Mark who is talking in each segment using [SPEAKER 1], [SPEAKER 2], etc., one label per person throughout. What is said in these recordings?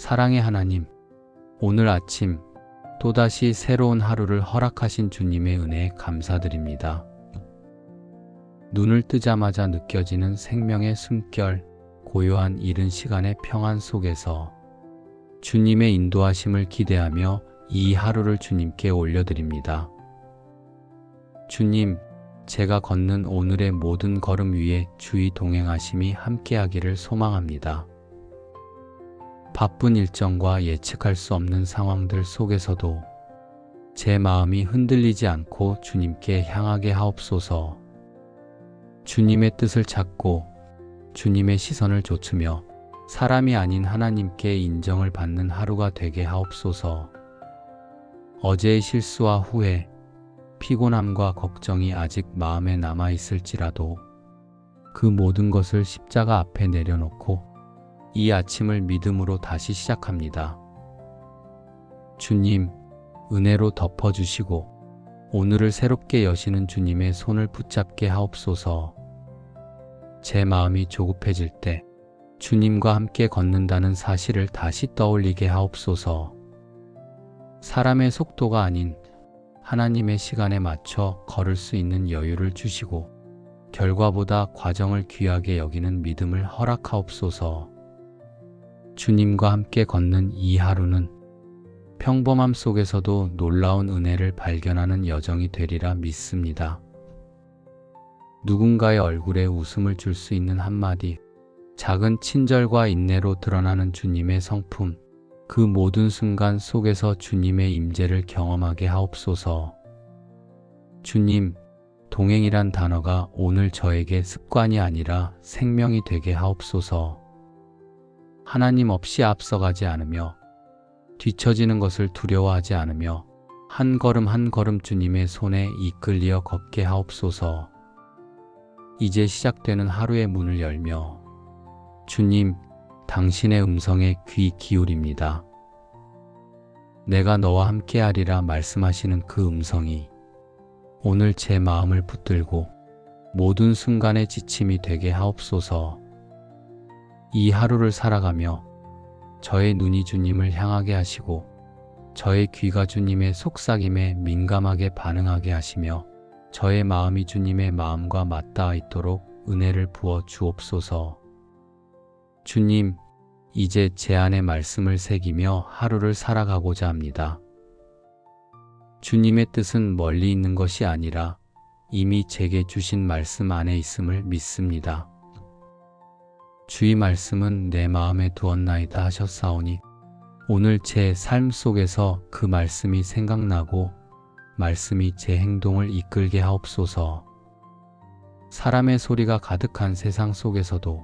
[SPEAKER 1] 사랑의 하나님, 오늘 아침 또다시 새로운 하루를 허락하신 주님의 은혜에 감사드립니다. 눈을 뜨자마자 느껴지는 생명의 숨결, 고요한 이른 시간의 평안 속에서 주님의 인도하심을 기대하며 이 하루를 주님께 올려드립니다. 주님, 제가 걷는 오늘의 모든 걸음 위에 주의 동행하심이 함께하기를 소망합니다. 바쁜 일정과 예측할 수 없는 상황들 속에서도 제 마음이 흔들리지 않고 주님께 향하게 하옵소서. 주님의 뜻을 찾고 주님의 시선을 좇으며 사람이 아닌 하나님께 인정을 받는 하루가 되게 하옵소서. 어제의 실수와 후회, 피곤함과 걱정이 아직 마음에 남아있을지라도 그 모든 것을 십자가 앞에 내려놓고 이 아침을 믿음으로 다시 시작합니다. 주님, 은혜로 덮어주시고 오늘을 새롭게 여시는 주님의 손을 붙잡게 하옵소서. 제 마음이 조급해질 때 주님과 함께 걷는다는 사실을 다시 떠올리게 하옵소서. 사람의 속도가 아닌 하나님의 시간에 맞춰 걸을 수 있는 여유를 주시고 결과보다 과정을 귀하게 여기는 믿음을 허락하옵소서. 주님과 함께 걷는 이 하루는 평범함 속에서도 놀라운 은혜를 발견하는 여정이 되리라 믿습니다. 누군가의 얼굴에 웃음을 줄 수 있는 한마디, 작은 친절과 인내로 드러나는 주님의 성품, 그 모든 순간 속에서 주님의 임재를 경험하게 하옵소서. 주님, 동행이란 단어가 오늘 저에게 습관이 아니라 생명이 되게 하옵소서. 하나님 없이 앞서가지 않으며 뒤처지는 것을 두려워하지 않으며 한 걸음 한 걸음 주님의 손에 이끌리어 걷게 하옵소서. 이제 시작되는 하루의 문을 열며 주님, 당신의 음성에 귀 기울입니다. 내가 너와 함께하리라 말씀하시는 그 음성이 오늘 제 마음을 붙들고 모든 순간의 지침이 되게 하옵소서. 이 하루를 살아가며 저의 눈이 주님을 향하게 하시고 저의 귀가 주님의 속삭임에 민감하게 반응하게 하시며 저의 마음이 주님의 마음과 맞닿아 있도록 은혜를 부어 주옵소서. 주님, 이제 제 안에 말씀을 새기며 하루를 살아가고자 합니다. 주님의 뜻은 멀리 있는 것이 아니라 이미 제게 주신 말씀 안에 있음을 믿습니다. 주의 말씀은 내 마음에 두었나이다 하셨사오니 오늘 제 삶 속에서 그 말씀이 생각나고 말씀이 제 행동을 이끌게 하옵소서. 사람의 소리가 가득한 세상 속에서도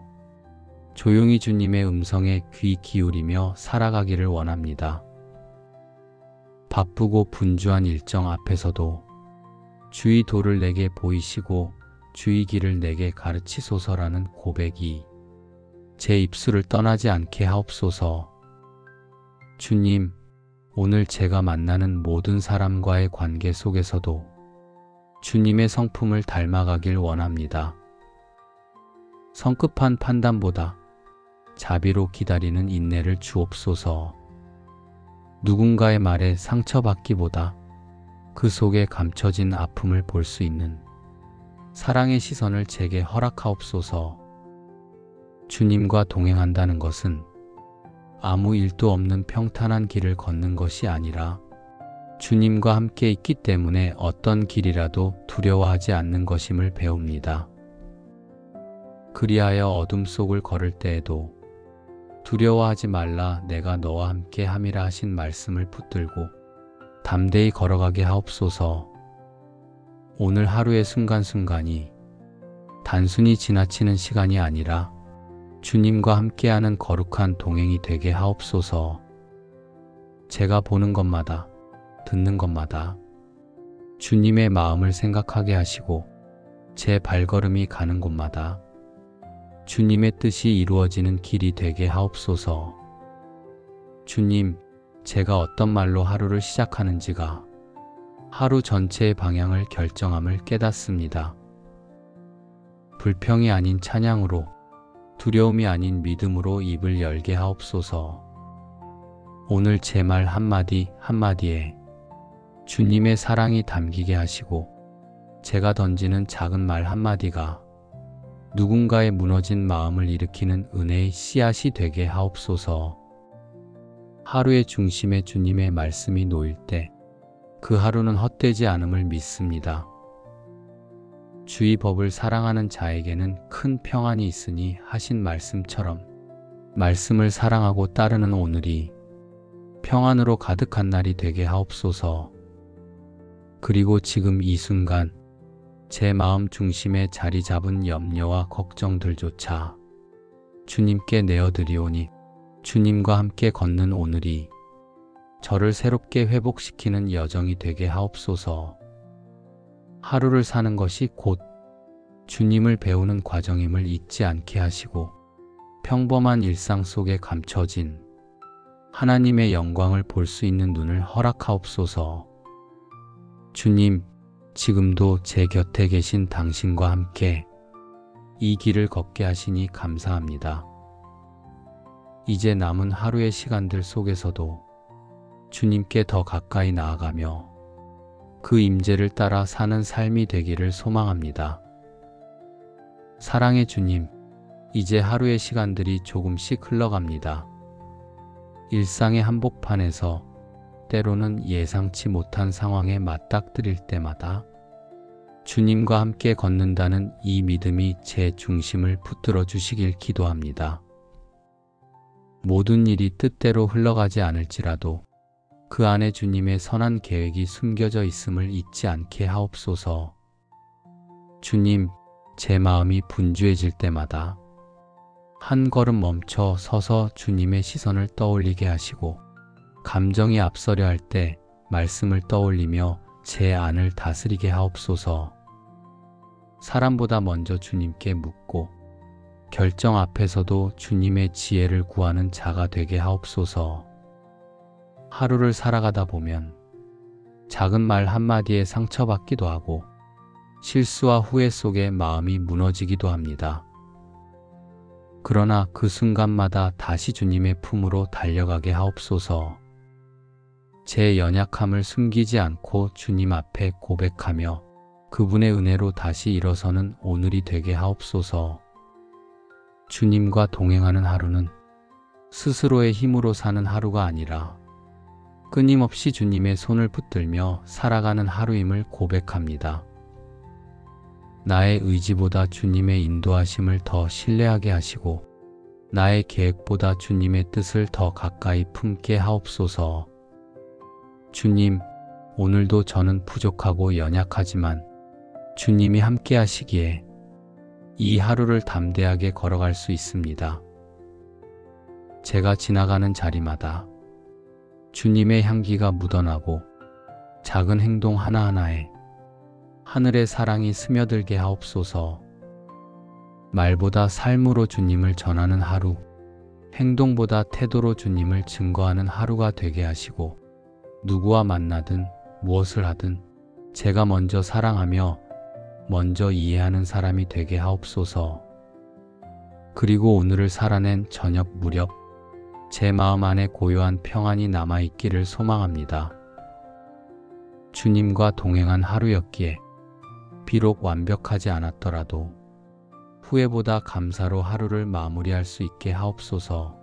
[SPEAKER 1] 조용히 주님의 음성에 귀 기울이며 살아가기를 원합니다. 바쁘고 분주한 일정 앞에서도 주의 도를 내게 보이시고 주의 길을 내게 가르치소서라는 고백이 제 입술을 떠나지 않게 하옵소서. 주님, 오늘 제가 만나는 모든 사람과의 관계 속에서도 주님의 성품을 닮아가길 원합니다. 성급한 판단보다 자비로 기다리는 인내를 주옵소서. 누군가의 말에 상처받기보다 그 속에 감춰진 아픔을 볼 수 있는 사랑의 시선을 제게 허락하옵소서. 주님과 동행한다는 것은 아무 일도 없는 평탄한 길을 걷는 것이 아니라 주님과 함께 있기 때문에 어떤 길이라도 두려워하지 않는 것임을 배웁니다. 그리하여 어둠 속을 걸을 때에도 두려워하지 말라, 내가 너와 함께 함이라 하신 말씀을 붙들고 담대히 걸어가게 하옵소서. 오늘 하루의 순간순간이 단순히 지나치는 시간이 아니라 주님과 함께하는 거룩한 동행이 되게 하옵소서. 제가 보는 것마다, 듣는 것마다 주님의 마음을 생각하게 하시고 제 발걸음이 가는 곳마다 주님의 뜻이 이루어지는 길이 되게 하옵소서. 주님, 제가 어떤 말로 하루를 시작하는지가 하루 전체의 방향을 결정함을 깨닫습니다. 불평이 아닌 찬양으로, 두려움이 아닌 믿음으로 입을 열게 하옵소서. 오늘 제 말 한마디 한마디에 주님의 사랑이 담기게 하시고 제가 던지는 작은 말 한마디가 누군가의 무너진 마음을 일으키는 은혜의 씨앗이 되게 하옵소서. 하루의 중심에 주님의 말씀이 놓일 때 그 하루는 헛되지 않음을 믿습니다. 주의 법을 사랑하는 자에게는 큰 평안이 있으니 하신 말씀처럼 말씀을 사랑하고 따르는 오늘이 평안으로 가득한 날이 되게 하옵소서. 그리고 지금 이 순간 제 마음 중심에 자리 잡은 염려와 걱정들조차 주님께 내어드리오니 주님과 함께 걷는 오늘이 저를 새롭게 회복시키는 여정이 되게 하옵소서. 하루를 사는 것이 곧 주님을 배우는 과정임을 잊지 않게 하시고 평범한 일상 속에 감춰진 하나님의 영광을 볼 수 있는 눈을 허락하옵소서. 주님, 지금도 제 곁에 계신 당신과 함께 이 길을 걷게 하시니 감사합니다. 이제 남은 하루의 시간들 속에서도 주님께 더 가까이 나아가며 그 임재를 따라 사는 삶이 되기를 소망합니다. 사랑의 주님, 이제 하루의 시간들이 조금씩 흘러갑니다. 일상의 한복판에서 때로는 예상치 못한 상황에 맞닥뜨릴 때마다 주님과 함께 걷는다는 이 믿음이 제 중심을 붙들어 주시길 기도합니다. 모든 일이 뜻대로 흘러가지 않을지라도 그 안에 주님의 선한 계획이 숨겨져 있음을 잊지 않게 하옵소서. 주님, 제 마음이 분주해질 때마다 한 걸음 멈춰 서서 주님의 시선을 떠올리게 하시고 감정이 앞서려 할 때 말씀을 떠올리며 제 안을 다스리게 하옵소서. 사람보다 먼저 주님께 묻고 결정 앞에서도 주님의 지혜를 구하는 자가 되게 하옵소서. 하루를 살아가다 보면 작은 말 한마디에 상처받기도 하고 실수와 후회 속에 마음이 무너지기도 합니다. 그러나 그 순간마다 다시 주님의 품으로 달려가게 하옵소서. 제 연약함을 숨기지 않고 주님 앞에 고백하며 그분의 은혜로 다시 일어서는 오늘이 되게 하옵소서. 주님과 동행하는 하루는 스스로의 힘으로 사는 하루가 아니라 끊임없이 주님의 손을 붙들며 살아가는 하루임을 고백합니다. 나의 의지보다 주님의 인도하심을 더 신뢰하게 하시고 나의 계획보다 주님의 뜻을 더 가까이 품게 하옵소서. 주님, 오늘도 저는 부족하고 연약하지만 주님이 함께 하시기에 이 하루를 담대하게 걸어갈 수 있습니다. 제가 지나가는 자리마다 주님의 향기가 묻어나고 작은 행동 하나하나에 하늘의 사랑이 스며들게 하옵소서. 말보다 삶으로 주님을 전하는 하루, 행동보다 태도로 주님을 증거하는 하루가 되게 하시고 누구와 만나든 무엇을 하든 제가 먼저 사랑하며 먼저 이해하는 사람이 되게 하옵소서. 그리고 오늘을 살아낸 저녁 무렵 제 마음 안에 고요한 평안이 남아있기를 소망합니다. 주님과 동행한 하루였기에 비록 완벽하지 않았더라도 후회보다 감사로 하루를 마무리할 수 있게 하옵소서.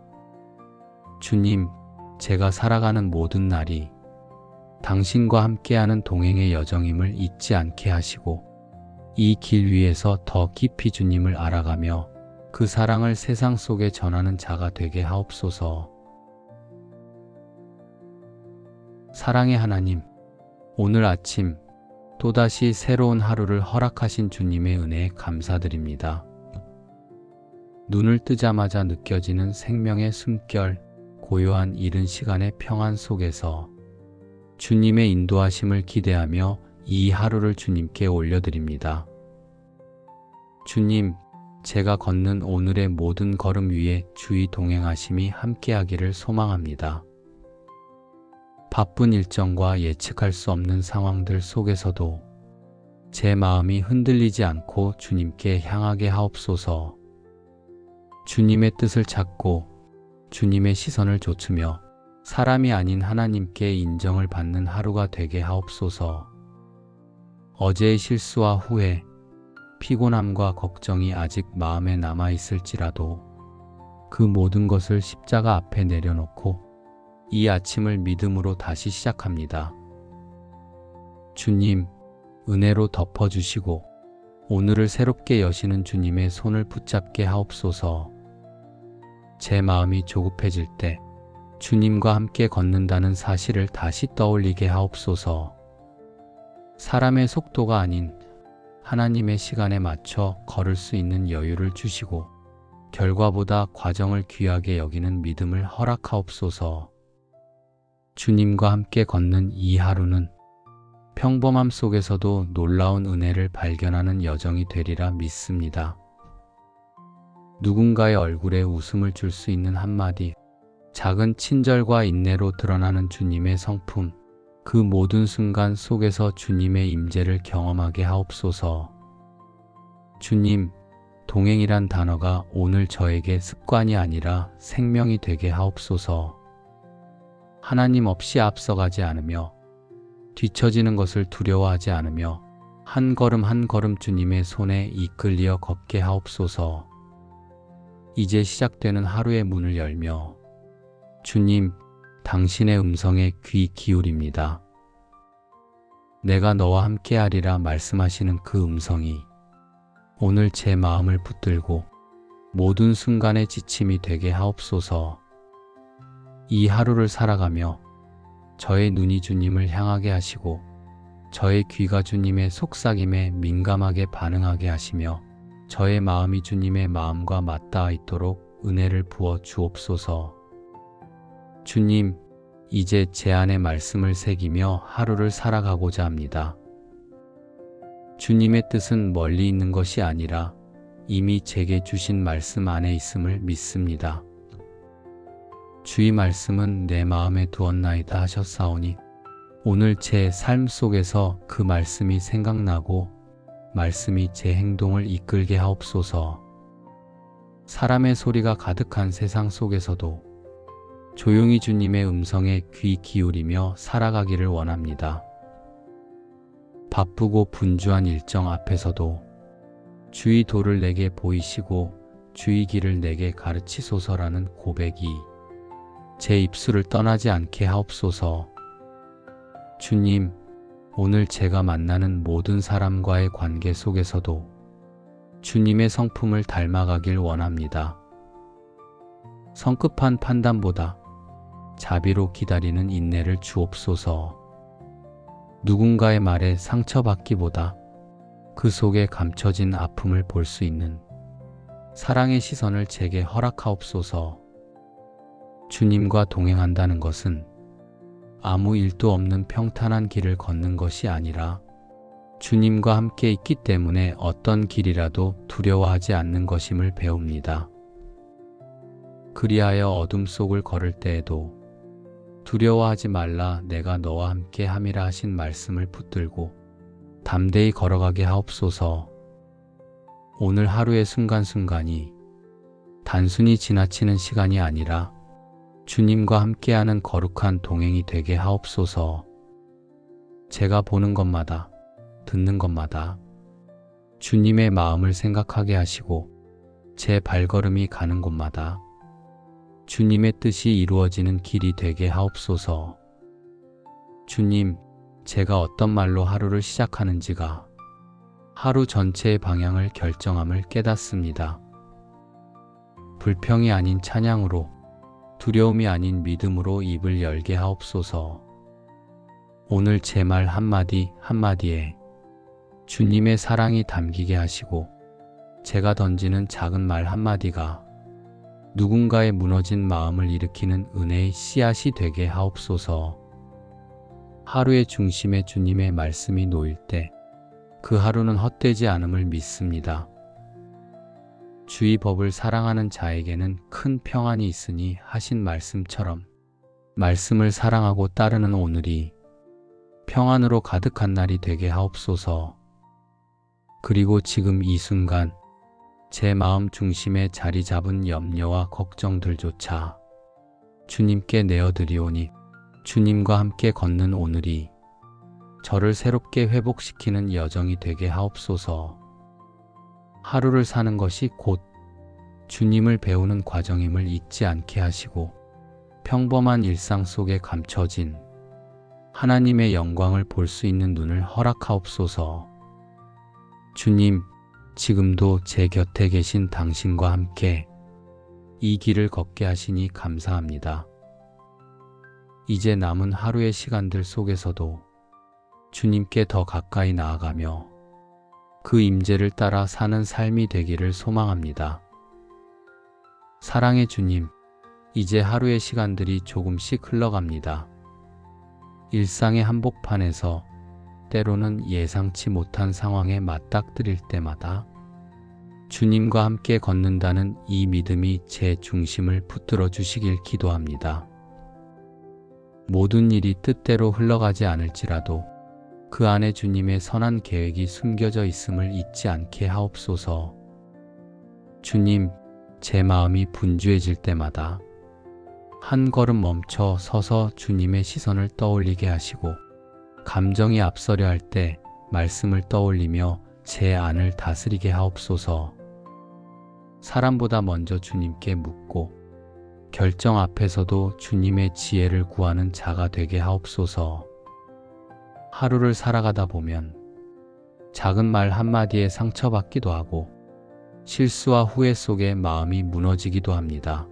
[SPEAKER 1] 주님, 제가 살아가는 모든 날이 당신과 함께하는 동행의 여정임을 잊지 않게 하시고 이 길 위에서 더 깊이 주님을 알아가며 그 사랑을 세상 속에 전하는 자가 되게 하옵소서. 사랑의 하나님, 오늘 아침 또다시 새로운 하루를 허락하신 주님의 은혜에 감사드립니다. 눈을 뜨자마자 느껴지는 생명의 숨결, 고요한 이른 시간의 평안 속에서 주님의 인도하심을 기대하며 이 하루를 주님께 올려드립니다. 주님, 제가 걷는 오늘의 모든 걸음 위에 주의 동행하심이 함께하기를 소망합니다. 바쁜 일정과 예측할 수 없는 상황들 속에서도 제 마음이 흔들리지 않고 주님께 향하게 하옵소서. 주님의 뜻을 찾고 주님의 시선을 좇으며 사람이 아닌 하나님께 인정을 받는 하루가 되게 하옵소서. 어제의 실수와 후회, 피곤함과 걱정이 아직 마음에 남아 있을지라도 그 모든 것을 십자가 앞에 내려놓고 이 아침을 믿음으로 다시 시작합니다. 주님, 은혜로 덮어주시고 오늘을 새롭게 여시는 주님의 손을 붙잡게 하옵소서. 제 마음이 조급해질 때 주님과 함께 걷는다는 사실을 다시 떠올리게 하옵소서. 사람의 속도가 아닌 하나님의 시간에 맞춰 걸을 수 있는 여유를 주시고 결과보다 과정을 귀하게 여기는 믿음을 허락하옵소서. 주님과 함께 걷는 이 하루는 평범함 속에서도 놀라운 은혜를 발견하는 여정이 되리라 믿습니다. 누군가의 얼굴에 웃음을 줄 수 있는 한마디, 작은 친절과 인내로 드러나는 주님의 성품, 그 모든 순간 속에서 주님의 임재를 경험하게 하옵소서. 주님, 동행이란 단어가 오늘 저에게 습관이 아니라 생명이 되게 하옵소서. 하나님 없이 앞서가지 않으며 뒤처지는 것을 두려워하지 않으며 한 걸음 한 걸음 주님의 손에 이끌려 걷게 하옵소서. 이제 시작되는 하루의 문을 열며 주님, 당신의 음성에 귀 기울입니다. 내가 너와 함께하리라 말씀하시는 그 음성이 오늘 제 마음을 붙들고 모든 순간의 지침이 되게 하옵소서. 이 하루를 살아가며 저의 눈이 주님을 향하게 하시고 저의 귀가 주님의 속삭임에 민감하게 반응하게 하시며 저의 마음이 주님의 마음과 맞닿아 있도록 은혜를 부어 주옵소서. 주님, 이제 제 안에 말씀을 새기며 하루를 살아가고자 합니다. 주님의 뜻은 멀리 있는 것이 아니라 이미 제게 주신 말씀 안에 있음을 믿습니다. 주의 말씀은 내 마음에 두었나이다 하셨사오니 오늘 제 삶 속에서 그 말씀이 생각나고 말씀이 제 행동을 이끌게 하옵소서. 사람의 소리가 가득한 세상 속에서도 조용히 주님의 음성에 귀 기울이며 살아가기를 원합니다. 바쁘고 분주한 일정 앞에서도 주의 도를 내게 보이시고 주의 길을 내게 가르치소서라는 고백이 제 입술을 떠나지 않게 하옵소서. 주님, 오늘 제가 만나는 모든 사람과의 관계 속에서도 주님의 성품을 닮아가길 원합니다. 성급한 판단보다 자비로 기다리는 인내를 주옵소서. 누군가의 말에 상처받기보다 그 속에 감춰진 아픔을 볼 수 있는 사랑의 시선을 제게 허락하옵소서. 주님과 동행한다는 것은 아무 일도 없는 평탄한 길을 걷는 것이 아니라 주님과 함께 있기 때문에 어떤 길이라도 두려워하지 않는 것임을 배웁니다. 그리하여 어둠 속을 걸을 때에도 두려워하지 말라, 내가 너와 함께 함이라 하신 말씀을 붙들고 담대히 걸어가게 하옵소서. 오늘 하루의 순간순간이 단순히 지나치는 시간이 아니라 주님과 함께하는 거룩한 동행이 되게 하옵소서. 제가 보는 것마다, 듣는 것마다 주님의 마음을 생각하게 하시고 제 발걸음이 가는 곳마다 주님의 뜻이 이루어지는 길이 되게 하옵소서. 주님, 제가 어떤 말로 하루를 시작하는지가 하루 전체의 방향을 결정함을 깨닫습니다. 불평이 아닌 찬양으로, 두려움이 아닌 믿음으로 입을 열게 하옵소서. 오늘 제 말 한마디 한마디에 주님의 사랑이 담기게 하시고 제가 던지는 작은 말 한마디가 누군가의 무너진 마음을 일으키는 은혜의 씨앗이 되게 하옵소서. 하루의 중심에 주님의 말씀이 놓일 때 그 하루는 헛되지 않음을 믿습니다. 주의 법을 사랑하는 자에게는 큰 평안이 있으니 하신 말씀처럼 말씀을 사랑하고 따르는 오늘이 평안으로 가득한 날이 되게 하옵소서. 그리고 지금 이 순간 제 마음 중심에 자리 잡은 염려와 걱정들조차 주님께 내어드리오니 주님과 함께 걷는 오늘이 저를 새롭게 회복시키는 여정이 되게 하옵소서. 하루를 사는 것이 곧 주님을 배우는 과정임을 잊지 않게 하시고 평범한 일상 속에 감춰진 하나님의 영광을 볼 수 있는 눈을 허락하옵소서. 주님, 지금도 제 곁에 계신 당신과 함께 이 길을 걷게 하시니 감사합니다. 이제 남은 하루의 시간들 속에서도 주님께 더 가까이 나아가며 그 임재를 따라 사는 삶이 되기를 소망합니다. 사랑의 주님, 이제 하루의 시간들이 조금씩 흘러갑니다. 일상의 한복판에서 때로는 예상치 못한 상황에 맞닥뜨릴 때마다 주님과 함께 걷는다는 이 믿음이 제 중심을 붙들어 주시길 기도합니다. 모든 일이 뜻대로 흘러가지 않을지라도 그 안에 주님의 선한 계획이 숨겨져 있음을 잊지 않게 하옵소서. 주님, 제 마음이 분주해질 때마다 한 걸음 멈춰 서서 주님의 시선을 떠올리게 하시고 감정이 앞서려 할 때 말씀을 떠올리며 제 안을 다스리게 하옵소서. 사람보다 먼저 주님께 묻고 결정 앞에서도 주님의 지혜를 구하는 자가 되게 하옵소서. 하루를 살아가다 보면 작은 말 한마디에 상처받기도 하고 실수와 후회 속에 마음이 무너지기도 합니다.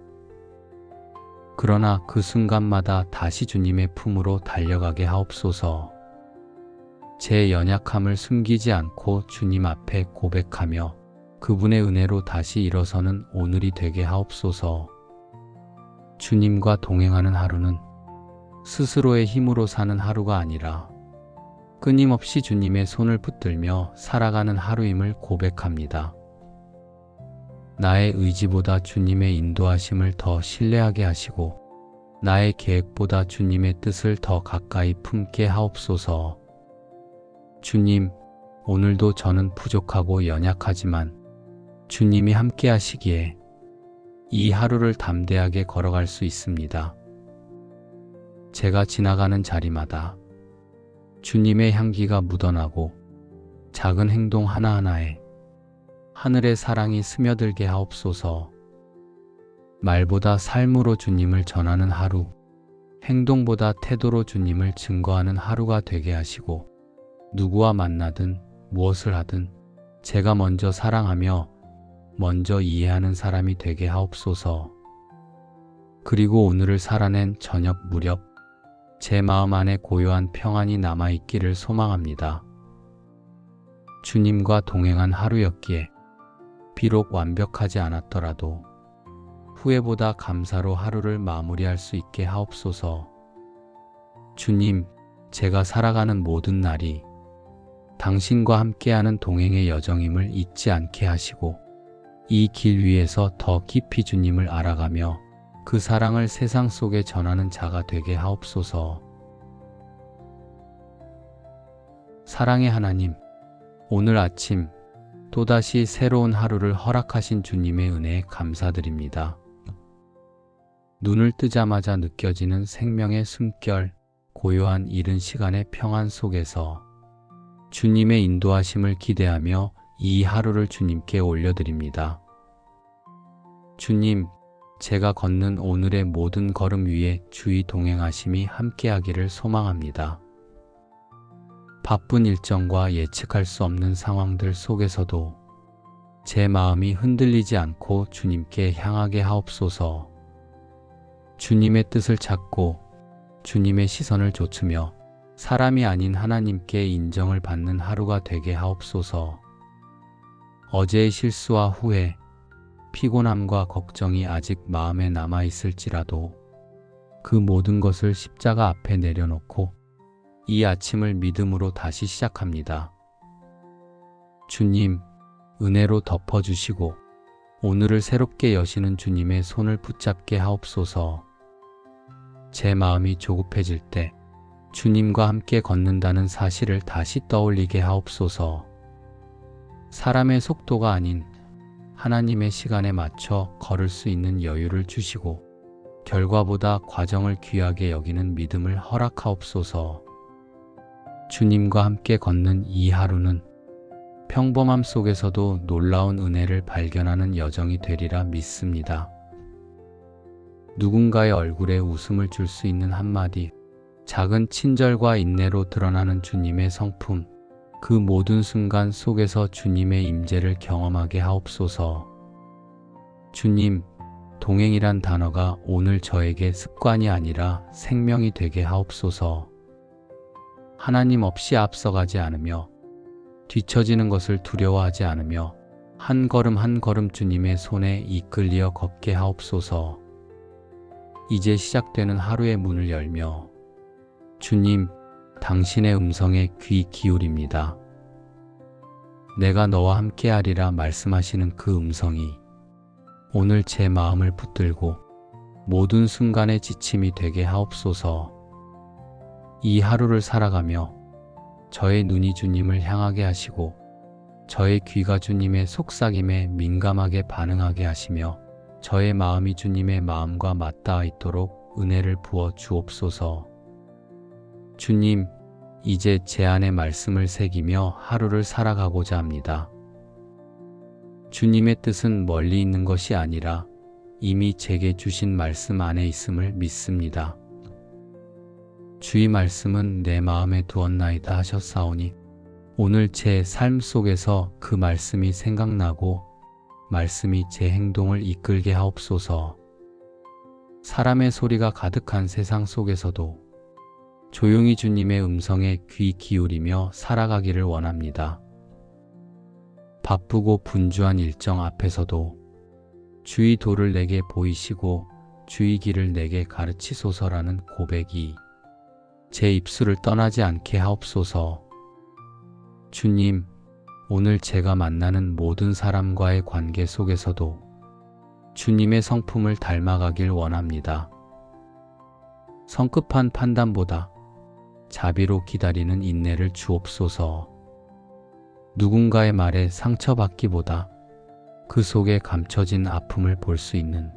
[SPEAKER 1] 그러나 그 순간마다 다시 주님의 품으로 달려가게 하옵소서. 제 연약함을 숨기지 않고 주님 앞에 고백하며 그분의 은혜로 다시 일어서는 오늘이 되게 하옵소서. 주님과 동행하는 하루는 스스로의 힘으로 사는 하루가 아니라 끊임없이 주님의 손을 붙들며 살아가는 하루임을 고백합니다. 나의 의지보다 주님의 인도하심을 더 신뢰하게 하시고 나의 계획보다 주님의 뜻을 더 가까이 품게 하옵소서. 주님, 오늘도 저는 부족하고 연약하지만 주님이 함께 하시기에 이 하루를 담대하게 걸어갈 수 있습니다. 제가 지나가는 자리마다 주님의 향기가 묻어나고 작은 행동 하나하나에 하늘의 사랑이 스며들게 하옵소서. 말보다 삶으로 주님을 전하는 하루, 행동보다 태도로 주님을 증거하는 하루가 되게 하시고 누구와 만나든 무엇을 하든 제가 먼저 사랑하며 먼저 이해하는 사람이 되게 하옵소서. 그리고 오늘을 살아낸 저녁 무렵 제 마음 안에 고요한 평안이 남아있기를 소망합니다. 주님과 동행한 하루였기에 비록 완벽하지 않았더라도 후회보다 감사로 하루를 마무리할 수 있게 하옵소서. 주님, 제가 살아가는 모든 날이 당신과 함께하는 동행의 여정임을 잊지 않게 하시고 이 길 위에서 더 깊이 주님을 알아가며 그 사랑을 세상 속에 전하는 자가 되게 하옵소서. 사랑의 하나님, 오늘 아침 또다시 새로운 하루를 허락하신 주님의 은혜에 감사드립니다. 눈을 뜨자마자 느껴지는 생명의 숨결, 고요한 이른 시간의 평안 속에서 주님의 인도하심을 기대하며 이 하루를 주님께 올려드립니다. 주님, 제가 걷는 오늘의 모든 걸음 위에 주의 동행하심이 함께하기를 소망합니다. 바쁜 일정과 예측할 수 없는 상황들 속에서도 제 마음이 흔들리지 않고 주님께 향하게 하옵소서. 주님의 뜻을 찾고 주님의 시선을 좇으며 사람이 아닌 하나님께 인정을 받는 하루가 되게 하옵소서. 어제의 실수와 후회, 피곤함과 걱정이 아직 마음에 남아있을지라도 그 모든 것을 십자가 앞에 내려놓고 이 아침을 믿음으로 다시 시작합니다. 주님, 은혜로 덮어주시고 오늘을 새롭게 여시는 주님의 손을 붙잡게 하옵소서. 제 마음이 조급해질 때 주님과 함께 걷는다는 사실을 다시 떠올리게 하옵소서. 사람의 속도가 아닌 하나님의 시간에 맞춰 걸을 수 있는 여유를 주시고 결과보다 과정을 귀하게 여기는 믿음을 허락하옵소서. 주님과 함께 걷는 이 하루는 평범함 속에서도 놀라운 은혜를 발견하는 여정이 되리라 믿습니다. 누군가의 얼굴에 웃음을 줄 수 있는 한마디, 작은 친절과 인내로 드러나는 주님의 성품, 그 모든 순간 속에서 주님의 임재를 경험하게 하옵소서. 주님, 동행이란 단어가 오늘 저에게 습관이 아니라 생명이 되게 하옵소서. 하나님 없이 앞서가지 않으며 뒤처지는 것을 두려워하지 않으며 한 걸음 한 걸음 주님의 손에 이끌리어 걷게 하옵소서. 이제 시작되는 하루의 문을 열며 주님, 당신의 음성에 귀 기울입니다. 내가 너와 함께하리라 말씀하시는 그 음성이 오늘 제 마음을 붙들고 모든 순간의 지침이 되게 하옵소서. 이 하루를 살아가며 저의 눈이 주님을 향하게 하시고 저의 귀가 주님의 속삭임에 민감하게 반응하게 하시며 저의 마음이 주님의 마음과 맞닿아 있도록 은혜를 부어 주옵소서. 주님, 이제 제 안에 말씀을 새기며 하루를 살아가고자 합니다. 주님의 뜻은 멀리 있는 것이 아니라 이미 제게 주신 말씀 안에 있음을 믿습니다. 주의 말씀은 내 마음에 두었나이다 하셨사오니 오늘 제 삶 속에서 그 말씀이 생각나고 말씀이 제 행동을 이끌게 하옵소서. 사람의 소리가 가득한 세상 속에서도 조용히 주님의 음성에 귀 기울이며 살아가기를 원합니다. 바쁘고 분주한 일정 앞에서도 주의 도를 내게 보이시고 주의 길을 내게 가르치소서라는 고백이 제 입술을 떠나지 않게 하옵소서. 주님, 오늘 제가 만나는 모든 사람과의 관계 속에서도 주님의 성품을 닮아가길 원합니다. 성급한 판단보다 자비로 기다리는 인내를 주옵소서. 누군가의 말에 상처받기보다 그 속에 감춰진 아픔을 볼 수 있는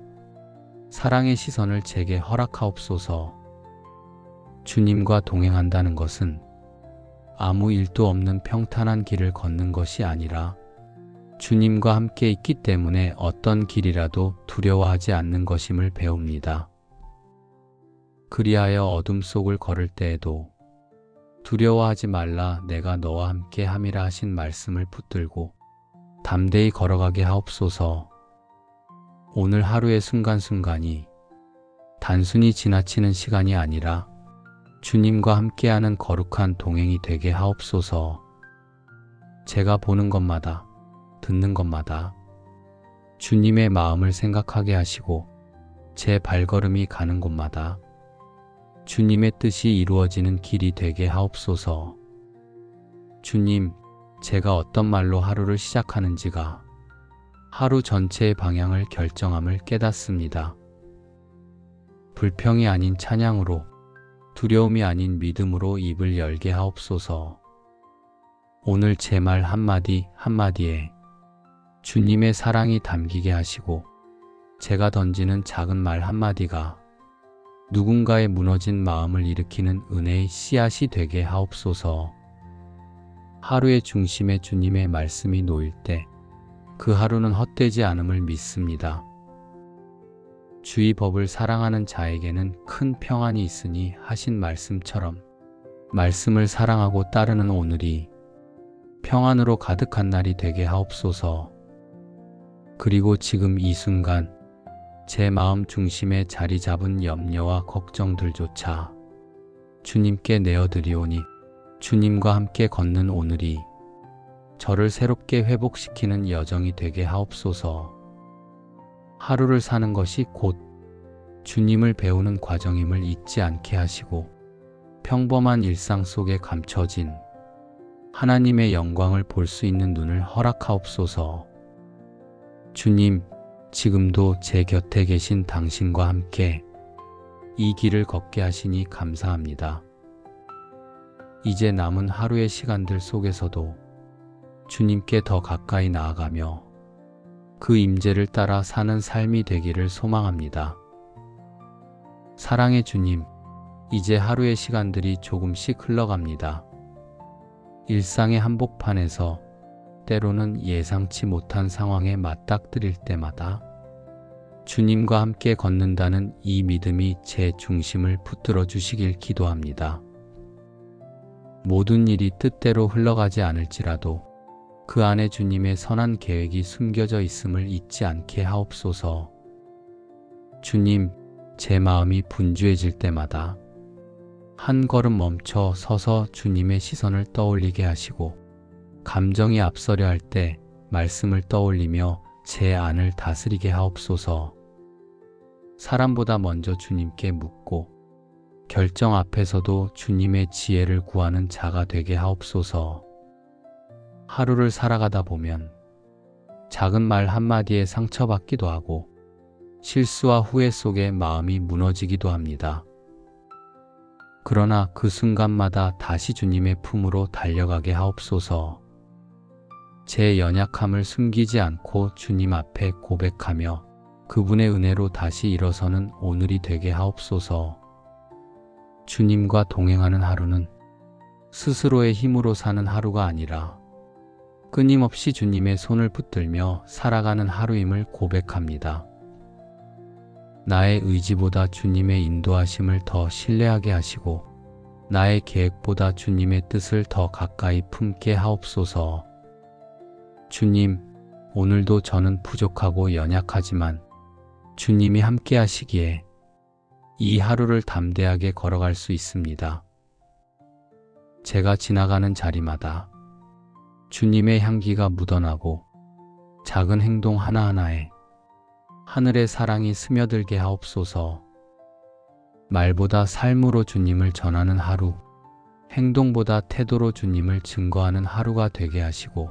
[SPEAKER 1] 사랑의 시선을 제게 허락하옵소서. 주님과 동행한다는 것은 아무 일도 없는 평탄한 길을 걷는 것이 아니라 주님과 함께 있기 때문에 어떤 길이라도 두려워하지 않는 것임을 배웁니다. 그리하여 어둠 속을 걸을 때에도 두려워하지 말라 내가 너와 함께 함이라 하신 말씀을 붙들고 담대히 걸어가게 하옵소서. 오늘 하루의 순간순간이 단순히 지나치는 시간이 아니라 주님과 함께하는 거룩한 동행이 되게 하옵소서. 제가 보는 것마다 듣는 것마다 주님의 마음을 생각하게 하시고 제 발걸음이 가는 곳마다 주님의 뜻이 이루어지는 길이 되게 하옵소서. 주님, 제가 어떤 말로 하루를 시작하는지가 하루 전체의 방향을 결정함을 깨닫습니다. 불평이 아닌 찬양으로, 두려움이 아닌 믿음으로 입을 열게 하옵소서. 오늘 제 말 한마디 한마디에 주님의 사랑이 담기게 하시고 제가 던지는 작은 말 한마디가 누군가의 무너진 마음을 일으키는 은혜의 씨앗이 되게 하옵소서. 하루의 중심에 주님의 말씀이 놓일 때 그 하루는 헛되지 않음을 믿습니다. 주의 법을 사랑하는 자에게는 큰 평안이 있으니 하신 말씀처럼 말씀을 사랑하고 따르는 오늘이 평안으로 가득한 날이 되게 하옵소서. 그리고 지금 이 순간 제 마음 중심에 자리 잡은 염려와 걱정들조차 주님께 내어드리오니 주님과 함께 걷는 오늘이 저를 새롭게 회복시키는 여정이 되게 하옵소서. 하루를 사는 것이 곧 주님을 배우는 과정임을 잊지 않게 하시고 평범한 일상 속에 감춰진 하나님의 영광을 볼 수 있는 눈을 허락하옵소서. 주님, 지금도 제 곁에 계신 당신과 함께 이 길을 걷게 하시니 감사합니다. 이제 남은 하루의 시간들 속에서도 주님께 더 가까이 나아가며 그 임재를 따라 사는 삶이 되기를 소망합니다. 사랑의 주님, 이제 하루의 시간들이 조금씩 흘러갑니다. 일상의 한복판에서 때로는 예상치 못한 상황에 맞닥뜨릴 때마다 주님과 함께 걷는다는 이 믿음이 제 중심을 붙들어 주시길 기도합니다. 모든 일이 뜻대로 흘러가지 않을지라도 그 안에 주님의 선한 계획이 숨겨져 있음을 잊지 않게 하옵소서. 주님, 제 마음이 분주해질 때마다 한 걸음 멈춰 서서 주님의 시선을 떠올리게 하시고, 감정이 앞서려 할 때 말씀을 떠올리며 제 안을 다스리게 하옵소서. 사람보다 먼저 주님께 묻고 결정 앞에서도 주님의 지혜를 구하는 자가 되게 하옵소서. 하루를 살아가다 보면 작은 말 한마디에 상처받기도 하고 실수와 후회 속에 마음이 무너지기도 합니다. 그러나 그 순간마다 다시 주님의 품으로 달려가게 하옵소서. 제 연약함을 숨기지 않고 주님 앞에 고백하며 그분의 은혜로 다시 일어서는 오늘이 되게 하옵소서. 주님과 동행하는 하루는 스스로의 힘으로 사는 하루가 아니라 끊임없이 주님의 손을 붙들며 살아가는 하루임을 고백합니다. 나의 의지보다 주님의 인도하심을 더 신뢰하게 하시고 나의 계획보다 주님의 뜻을 더 가까이 품게 하옵소서. 주님, 오늘도 저는 부족하고 연약하지만 주님이 함께 하시기에 이 하루를 담대하게 걸어갈 수 있습니다. 제가 지나가는 자리마다 주님의 향기가 묻어나고 작은 행동 하나하나에 하늘의 사랑이 스며들게 하옵소서. 말보다 삶으로 주님을 전하는 하루, 행동보다 태도로 주님을 증거하는 하루가 되게 하시고,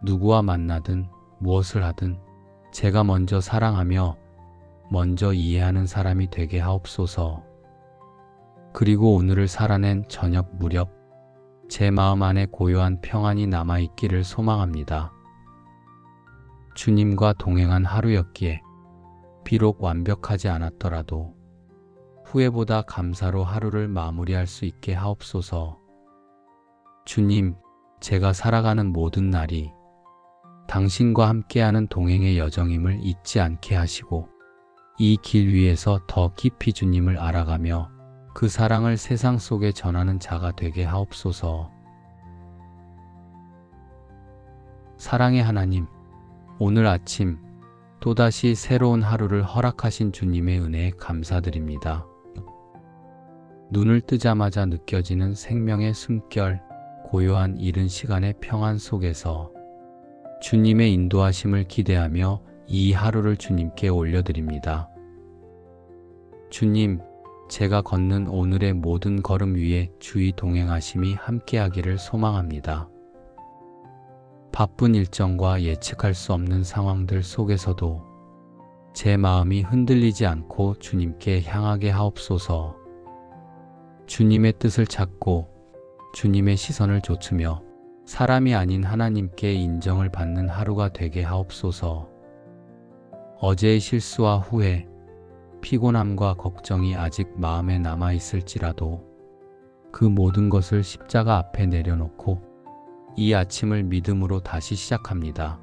[SPEAKER 1] 누구와 만나든 무엇을 하든 제가 먼저 사랑하며 먼저 이해하는 사람이 되게 하옵소서. 그리고 오늘을 살아낸 저녁 무렵 제 마음 안에 고요한 평안이 남아있기를 소망합니다. 주님과 동행한 하루였기에 비록 완벽하지 않았더라도 후회보다 감사로 하루를 마무리할 수 있게 하옵소서. 주님, 제가 살아가는 모든 날이 당신과 함께하는 동행의 여정임을 잊지 않게 하시고 이 길 위에서 더 깊이 주님을 알아가며 그 사랑을 세상 속에 전하는 자가 되게 하옵소서. 사랑의 하나님, 오늘 아침 또다시 새로운 하루를 허락하신 주님의 은혜에 감사드립니다. 눈을 뜨자마자 느껴지는 생명의 숨결, 고요한 이른 시간의 평안 속에서 주님의 인도하심을 기대하며 이 하루를 주님께 올려드립니다. 주님, 제가 걷는 오늘의 모든 걸음 위에 주의 동행하심이 함께하기를 소망합니다. 바쁜 일정과 예측할 수 없는 상황들 속에서도 제 마음이 흔들리지 않고 주님께 향하게 하옵소서. 주님의 뜻을 찾고 주님의 시선을 좇으며 사람이 아닌 하나님께 인정을 받는 하루가 되게 하옵소서. 어제의 실수와 후회, 피곤함과 걱정이 아직 마음에 남아있을지라도 그 모든 것을 십자가 앞에 내려놓고 이 아침을 믿음으로 다시 시작합니다.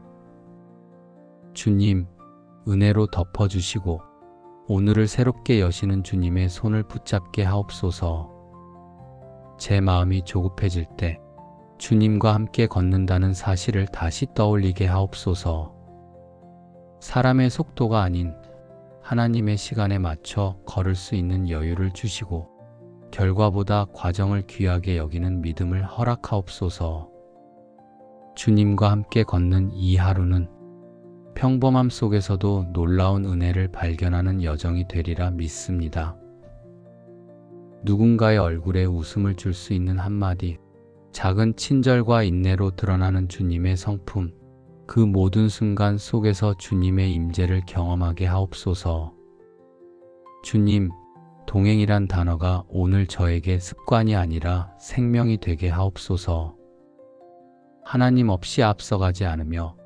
[SPEAKER 1] 주님, 은혜로 덮어주시고 오늘을 새롭게 여시는 주님의 손을 붙잡게 하옵소서. 제 마음이 조급해질 때 주님과 함께 걷는다는 사실을 다시 떠올리게 하옵소서. 사람의 속도가 아닌 하나님의 시간에 맞춰 걸을 수 있는 여유를 주시고 결과보다 과정을 귀하게 여기는 믿음을 허락하옵소서. 주님과 함께 걷는 이 하루는 평범함 속에서도 놀라운 은혜를 발견하는 여정이 되리라 믿습니다. 누군가의 얼굴에 웃음을 줄 수 있는 한마디, 작은 친절과 인내로 드러나는 주님의 성품, 그 모든 순간 속에서 주님의 임재를 경험하게 하옵소서. 주님, 동행이란 단어가 오늘 저에게 습관이 아니라 생명이 되게 하옵소서. 하나님 없이 앞서가지 않으며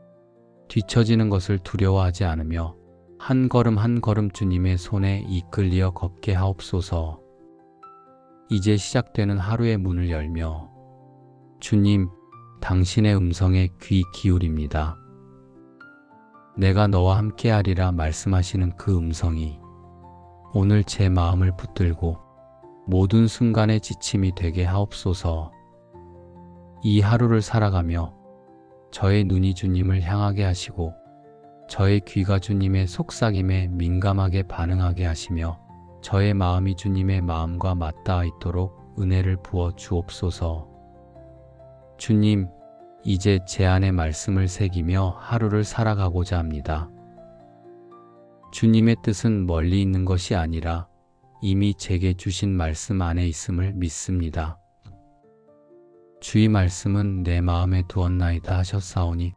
[SPEAKER 1] 뒤처지는 것을 두려워하지 않으며 한 걸음 한 걸음 주님의 손에 이끌려 걷게 하옵소서. 이제 시작되는 하루의 문을 열며 주님, 당신의 음성에 귀 기울입니다. 내가 너와 함께하리라 말씀하시는 그 음성이 오늘 제 마음을 붙들고 모든 순간의 지침이 되게 하옵소서. 이 하루를 살아가며 저의 눈이 주님을 향하게 하시고 저의 귀가 주님의 속삭임에 민감하게 반응하게 하시며 저의 마음이 주님의 마음과 맞닿아 있도록 은혜를 부어 주옵소서. 주님, 이제 제 안에 말씀을 새기며 하루를 살아가고자 합니다. 주님의 뜻은 멀리 있는 것이 아니라 이미 제게 주신 말씀 안에 있음을 믿습니다. 주의 말씀은 내 마음에 두었나이다 하셨사오니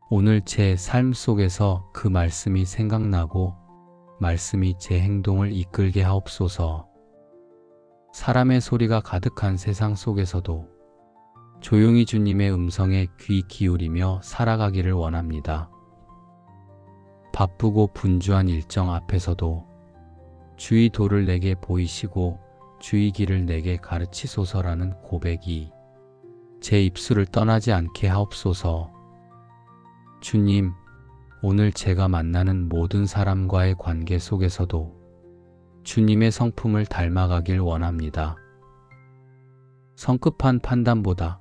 [SPEAKER 1] 오늘 제 삶 속에서 그 말씀이 생각나고 말씀이 제 행동을 이끌게 하옵소서. 사람의 소리가 가득한 세상 속에서도 조용히 주님의 음성에 귀 기울이며 살아가기를 원합니다. 바쁘고 분주한 일정 앞에서도 주의 도를 내게 보이시고 주의 길을 내게 가르치소서라는 고백이 제 입술을 떠나지 않게 하옵소서. 주님, 오늘 제가 만나는 모든 사람과의 관계 속에서도 주님의 성품을 닮아가길 원합니다. 성급한 판단보다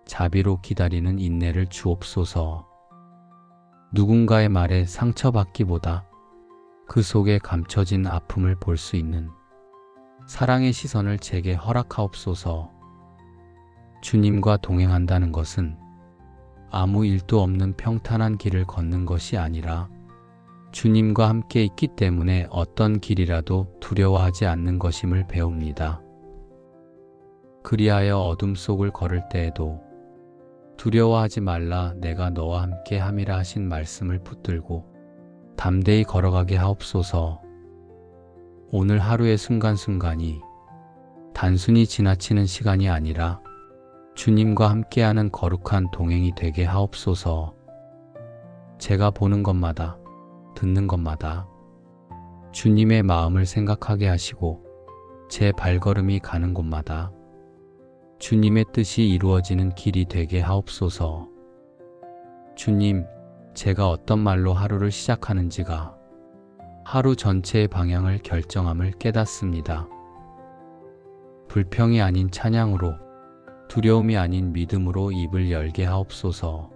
[SPEAKER 1] 자비로 기다리는 인내를 주옵소서. 누군가의 말에 상처받기보다 그 속에 감춰진 아픔을 볼 수 있는 사랑의 시선을 제게 허락하옵소서. 주님과 동행한다는 것은 아무 일도 없는 평탄한 길을 걷는 것이 아니라 주님과 함께 있기 때문에 어떤 길이라도 두려워하지 않는 것임을 배웁니다. 그리하여 어둠 속을 걸을 때에도 두려워하지 말라, 내가 너와 함께 함이라 하신 말씀을 붙들고 담대히 걸어가게 하옵소서. 오늘 하루의 순간순간이 단순히 지나치는 시간이 아니라 주님과 함께하는 거룩한 동행이 되게 하옵소서. 제가 보는 것마다, 듣는 것마다 주님의 마음을 생각하게 하시고 제 발걸음이 가는 곳마다 주님의 뜻이 이루어지는 길이 되게 하옵소서. 주님, 제가 어떤 말로 하루를 시작하는지가 하루 전체의 방향을 결정함을 깨닫습니다. 불평이 아닌 찬양으로, 두려움이 아닌 믿음으로 입을 열게 하옵소서.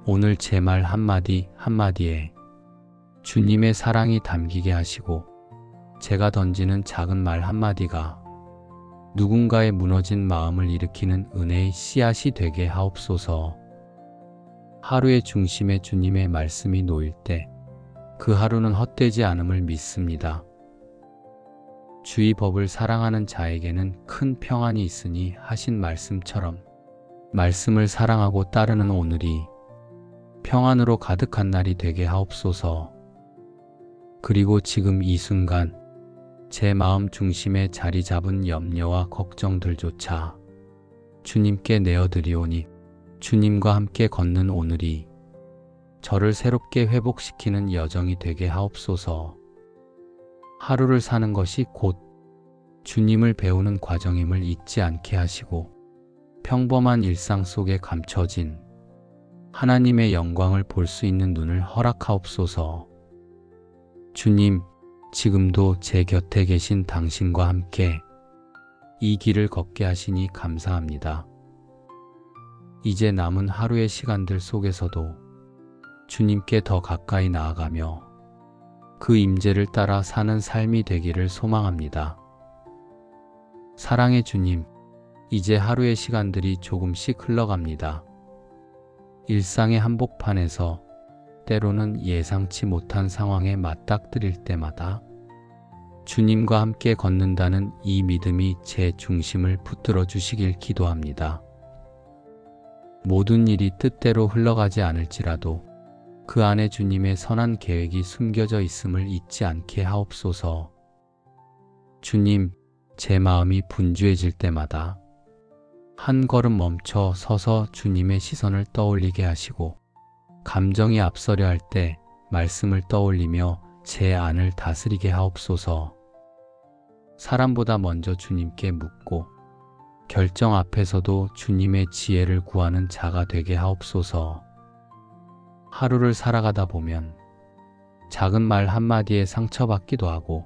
[SPEAKER 1] 오늘 제 말 한마디 한마디에 주님의 사랑이 담기게 하시고 제가 던지는 작은 말 한마디가 누군가의 무너진 마음을 일으키는 은혜의 씨앗이 되게 하옵소서. 하루의 중심에 주님의 말씀이 놓일 때 그 하루는 헛되지 않음을 믿습니다. 주의 법을 사랑하는 자에게는 큰 평안이 있으니 하신 말씀처럼 말씀을 사랑하고 따르는 오늘이 평안으로 가득한 날이 되게 하옵소서. 그리고 지금 이 순간 제 마음 중심에 자리 잡은 염려와 걱정들조차 주님께 내어드리오니 주님과 함께 걷는 오늘이 저를 새롭게 회복시키는 여정이 되게 하옵소서. 하루를 사는 것이 곧 주님을 배우는 과정임을 잊지 않게 하시고 평범한 일상 속에 감춰진 하나님의 영광을 볼 수 있는 눈을 허락하옵소서. 주님, 지금도 제 곁에 계신 당신과 함께 이 길을 걷게 하시니 감사합니다. 이제 남은 하루의 시간들 속에서도 주님께 더 가까이 나아가며 그 임재를 따라 사는 삶이 되기를 소망합니다. 사랑의 주님, 이제 하루의 시간들이 조금씩 흘러갑니다. 일상의 한복판에서 때로는 예상치 못한 상황에 맞닥뜨릴 때마다 주님과 함께 걷는다는 이 믿음이 제 중심을 붙들어 주시길 기도합니다. 모든 일이 뜻대로 흘러가지 않을지라도 그 안에 주님의 선한 계획이 숨겨져 있음을 잊지 않게 하옵소서. 주님, 제 마음이 분주해질 때마다 한 걸음 멈춰 서서 주님의 시선을 떠올리게 하시고 감정이 앞서려 할 때 말씀을 떠올리며 제 안을 다스리게 하옵소서. 사람보다 먼저 주님께 묻고 결정 앞에서도 주님의 지혜를 구하는 자가 되게 하옵소서. 하루를 살아가다 보면 작은 말 한마디에 상처받기도 하고